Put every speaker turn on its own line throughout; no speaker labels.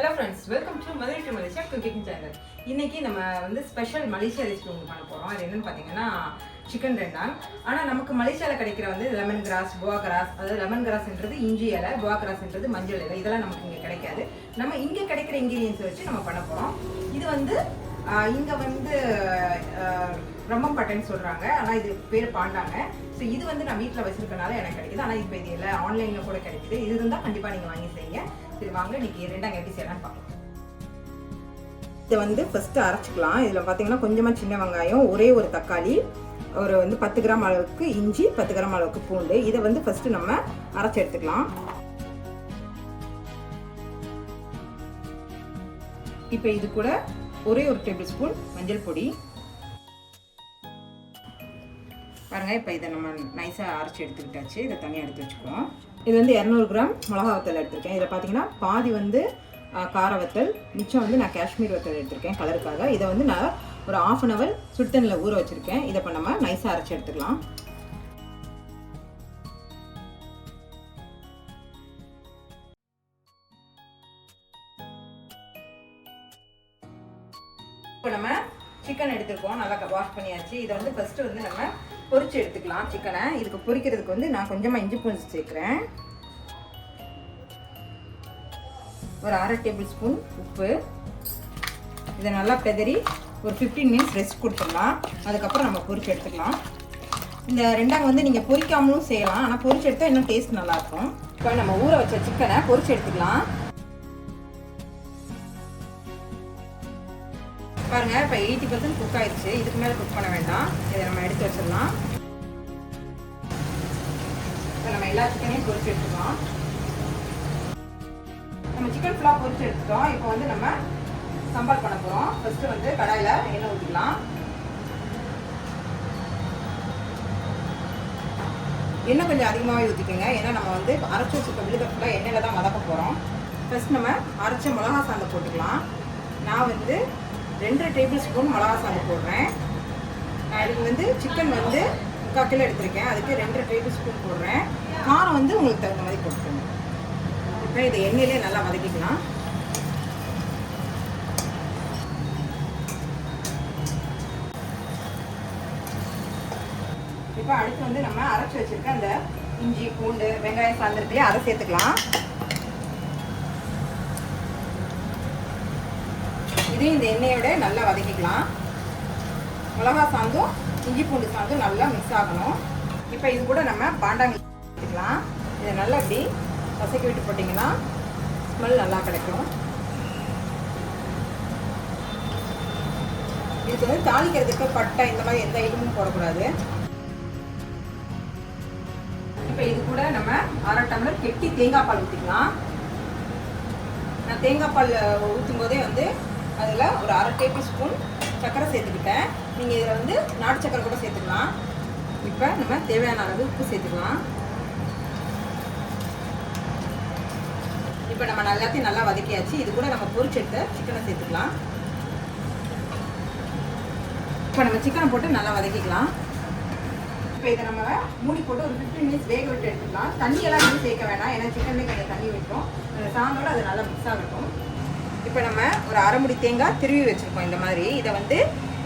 Hello friends, welcome to Mother to Malaysia Cooking Channel. இன்னைக்கு நம்ம வந்து ஸ்பெஷல் மலேசியா ரெசிபி உங்களுக்கு பண்ண போறோம். அது என்னன்னு பாத்தீங்கன்னா சிக்கன் ரெண்டாங். ஆனா நமக்கு மலேசியால கிடைக்கிற வந்து லெமன் கிராஸ், போவா கிராஸ், அதாவது லெமன் கிராஸ்ன்றது இஞ்சி இலை, போவா கிராஸ்ன்றது மஞ்சள் இலை. இதெல்லாம் நமக்கு இங்க கிடைக்காது. நம்ம இங்க கிடைக்கிற இன்கிரிடியன்ஸ் வச்சு நம்ம பண்ண போறோம். இது வந்து இங்க வந்து ரம்பம் பட்டைன்னு சொல்றாங்க. ஆனா இது பேர் பாண்டாங்க. ஸோ இது வந்து நான் வீட்டில் வச்சிருக்கனால எனக்கு கிடைக்குது. ஆனால் இப்போ இது இல்லை, ஆன்லைனில் கூட கிடைக்குது. இது இருந்தால் கண்டிப்பாக நீங்கள் வாங்கி செய்யுங்க. சரி வாங்க இன்னைக்கு ரெண்டாங்க எப்படி செய்யலாம்னு பார்க்கலாம். இதை வந்து ஃபஸ்ட்டு அரைச்சிக்கலாம். இதில் பார்த்தீங்கன்னா கொஞ்சமாக சின்ன வெங்காயம், ஒரே ஒரு தக்காளி, ஒரு வந்து 10 கிராம் அளவுக்கு இஞ்சி, 10 கிராம் அளவுக்கு பூண்டு. இதை வந்து ஃபஸ்ட்டு நம்ம அரைச்சி எடுத்துக்கலாம். இப்போ இது கூட ஒரே ஒரு டேபிள் ஸ்பூன் மஞ்சள் பொடி பாருங்க. இப்போ இதை நம்ம நைஸாக அரைச்சி எடுத்துக்கிட்டாச்சு. இதை தனியாக எடுத்து வச்சுக்குவோம். இது வந்து 200 கிராம் மிளகா வத்தல் எடுத்திருக்கேன். இதில் பார்த்தீங்கன்னா பாதி வந்து கார வத்தல், மிச்சம் வந்து நான் காஷ்மீர் வத்தல் எடுத்திருக்கேன் கலருக்காக. இதை வந்து நான் ஒரு 1/2 hour சுடுதண்ணில் ஊற வச்சுருக்கேன். இதை இப்போ நம்ம நைஸாக அரைச்சி எடுத்துக்கலாம். இப்போ நம்ம சிக்கன் எடுத்துருக்கோம், நல்லா வாஷ் பண்ணியாச்சு. இதை வந்து ஃபஸ்ட்டு வந்து நம்ம பொரிச்சு எடுத்துக்கலாம் சிக்கனை. இதுக்கு பொரிக்கிறதுக்கு வந்து நான் கொஞ்சமாக இஞ்சி பூண்டு சேர்க்குறேன், ஒரு 1/2 டேபிள் ஸ்பூன் உப்பு. இதை நல்லா பெதறி ஒரு 15 minutes ரெஸ்ட் கொடுத்துடலாம். அதுக்கப்புறம் நம்ம பொரிச்சு எடுத்துக்கலாம். இந்த ரெண்டாங்க வந்து நீங்கள் பொரிக்காமலும் செய்யலாம், ஆனால் பொரிச்சு எடுத்தால் இன்னும் டேஸ்ட் நல்லாயிருக்கும். இப்போ நம்ம ஊற வச்ச சிக்கனை பொரிச்சு எடுத்துக்கலாம். பாருங்க, இப்போ 80% குக் ஆயிடுச்சு. இதுக்கு மேலே குக் பண்ண வேண்டாம். இதை நம்ம எடுத்து வச்சிடலாம். இப்போ நம்ம எல்லா சிக்கனையும் பொரிச்சு எடுத்துக்கலாம். நம்ம சிக்கன் ஃபுல்லாக பொரிச்சு எடுத்துட்டோம். இப்போ வந்து நம்ம சம்பால் பண்ண போகிறோம். ஃபர்ஸ்ட்டு வந்து கடாயில் எண்ணெய் ஊற்றிக்கலாம். எண்ணெய் கொஞ்சம் அதிகமாகவே ஊற்றிக்கோங்க, ஏன்னா நம்ம வந்து அரைச்சி வச்சுருக்க விழுத ஃபுல்லாக எண்ணெயில் தான் வதக்க போகிறோம். ஃபர்ஸ்ட் நம்ம அரைச்ச மிளகா சாந்தை போட்டுக்கலாம். நான் வந்து 2 டேபிள் ஸ்பூன் மிளகா சாந்து போடுறேன். நான் இதுக்கு வந்து சிக்கன் வந்து 3/4 கிலோ எடுத்திருக்கேன், அதுக்கு 2 டேபிள் ஸ்பூன் போடுறேன். காரம் வந்து உங்களுக்கு தகுந்த மாதிரி போட்டுக்கோங்க. இப்போ இதை எண்ணெயிலே நல்லா வதக்கிக்கலாம். இப்போ அடுத்து வந்து நம்ம அரைச்சி வச்சிருக்க அந்த இஞ்சி பூண்டு வெங்காயம் சாந்திரத்தையே அதை சேர்த்துக்கலாம். இதையும் இந்த எண்ணெயோட நல்லா வதக்கிக்கலாம். மிளகா சாந்தும் இஞ்சி பூண்டு சாந்தும் நல்லா மிக்ஸ் ஆகணும். இப்போ இது கூட நம்ம பாண்டாங்க எடுத்துக்கலாம். இதை நல்லா இப்படி வதக்கி விட்டு போட்டிங்கன்னா ஸ்மெல் நல்லா கிடைக்கும். இதுக்கு வந்து தாளிக்கிறதுக்கு பட்டை இந்த மாதிரி எந்த ஐட்டமும் போடக்கூடாது. இப்போ இது கூட நம்ம 1/2 டம்ளர் கெட்டி தேங்காய் பால் ஊற்றிக்கலாம். நான் தேங்காய் பால் ஊற்றும் போதே வந்து அதில் ஒரு 1/2 டேபிள் ஸ்பூன் சர்க்கரை சேர்த்துக்கிட்டேன். நீங்கள் இதில் வந்து நாட்டு சர்க்கரை கூட சேர்த்துக்கலாம். இப்போ நம்ம தேவையான அளவு உப்பு சேர்த்துக்கலாம். இப்போ நம்ம எல்லாத்தையும் நல்லா வதக்கியாச்சு. இது கூட நம்ம பொரிச்சு எடுத்த சிக்கனை சேர்த்துக்கலாம். இப்போ நம்ம சிக்கனை போட்டு நல்லா வதக்கிக்கலாம். இப்போ இதை நம்ம மூடி போட்டு ஒரு 15 minutes வேக விட்டு எடுத்துக்கலாம். தண்ணியெல்லாம் வந்து சேர்க்க வேண்டாம், ஏன்னா சிக்கன்லேயே கொஞ்சம் தண்ணி விட்டுரும். சாந்தோட அது நல்லா மிக்ஸ் ஆகட்டும். இப்போ நம்ம ஒரு 1/2 மூடி தேங்காய் திருவி வச்சுருக்கோம் இந்த மாதிரி. இதை வந்து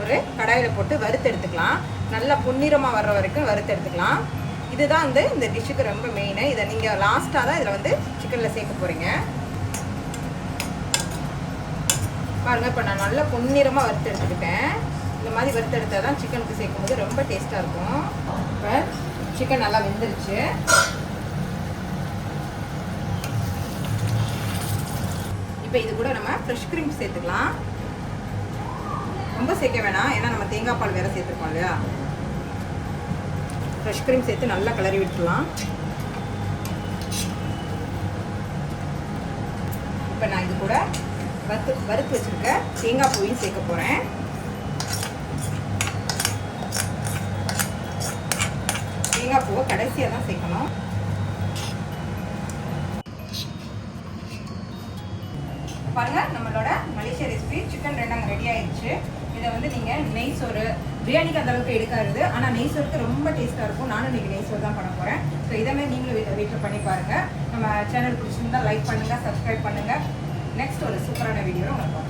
ஒரு கடாயில் போட்டு வறுத்து எடுத்துக்கலாம். நல்லா பொன்னிறமாக வர்ற வரைக்கும் வறுத்து எடுத்துக்கலாம். இதுதான் வந்து இந்த டிஷ்ஷுக்கு ரொம்ப மெயினு. இதை நீங்கள் லாஸ்ட்டாக தான் இதில் வந்து சிக்கனில் சேர்க்க போகிறீங்க. பாருங்கள், இப்போ நான் நல்லா பொன்னிறமாக வறுத்து எடுத்துக்கிட்டேன். இந்த மாதிரி வறுத்து எடுத்தால் தான் சிக்கனுக்கு சேர்க்கும் போது ரொம்ப டேஸ்ட்டாக இருக்கும். இப்போ சிக்கன் நல்லா வெந்துருச்சு. இப்போ இது கூட நம்ம ஃப்ரெஷ் க்ரீம் சேர்த்துக்கலாம். ரொம்ப சேர்க்க வேணாம், ஏன்னா நம்ம தேங்காய் பால் வேறு சேர்த்துருக்கோம் இல்லையா. ஃப்ரெஷ் க்ரீம் சேர்த்து நல்லா கிளறி விட்டுலாம். இப்போ நான் இது கூட வறுத்து வச்சுருக்க தேங்காய் பூவையும் சேர்க்க போகிறேன். தேங்காய் பூவை கடைசியாக தான் சேர்க்கணும். பாருங்க, நம்மளோட மலேசியா ரெசிபி சிக்கன் ரெண்டாங்க ரெடி ஆயிடுச்சு. இதை வந்து நீங்கள் நெய் சோறு பிரியாணிக்கு அந்த அளவுக்கு எடுக்காது, ஆனால் நெய் சோறுக்கு ரொம்ப டேஸ்ட்டாக இருக்கும். நானும் இன்றைக்கி நெய் சோறு தான் பண்ண போகிறேன். ஸோ இதேமாதிரி நீங்களும் வீட்டில் பண்ணி பாருங்கள். நம்ம சேனல் பிடிச்சிருந்தா லைக் பண்ணுங்கள், சப்ஸ்கிரைப் பண்ணுங்கள். நெக்ஸ்ட் ஒரு சூப்பரான வீடியோ உங்களுக்கு